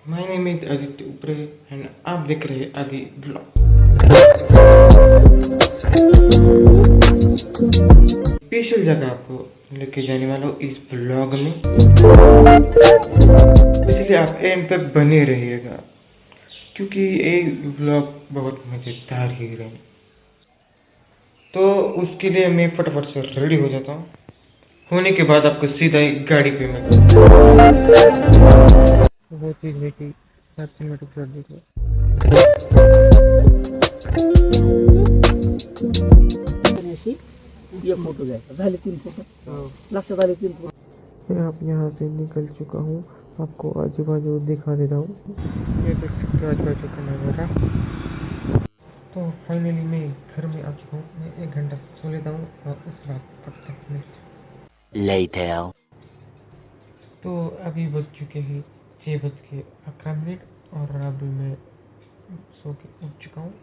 My name is Aditya उपरे and आप देख रहे हैं आदि ब्लॉग। स्पेशल जगह आपको लेके जाने वाला हूँ इस ब्लॉग में, इसलिए आप एंड तक बने रहिएगा क्योंकि ये ब्लॉग बहुत मजेदार ही रहे। तो उसके लिए मैं फटाफट से रेडी हो जाता हूँ। होने के बाद आपको सीधा ही गाड़ी पे मैं वो चीज़ है कि 7 सिनेमेटिक शॉट देखो। अशी एक फोटो घ्यायचा, झाले 3 फोटो लक्षात आले 3 फोटो। मैं अब यहाँ से निकल चुका हूँ, आपको आजू बाजू दिखा देता हूँ। ये देख सकते हो आजू बाजू का नज़ारा। तो फाइनली मैं घर में आ चुका हूँ। मैं 1 घंटा सो लेता हूँ और उस रात तब तक Later. तो अभी बज चुके हैं 6:11 और अभी मैं सो के उठ चुका हूँ।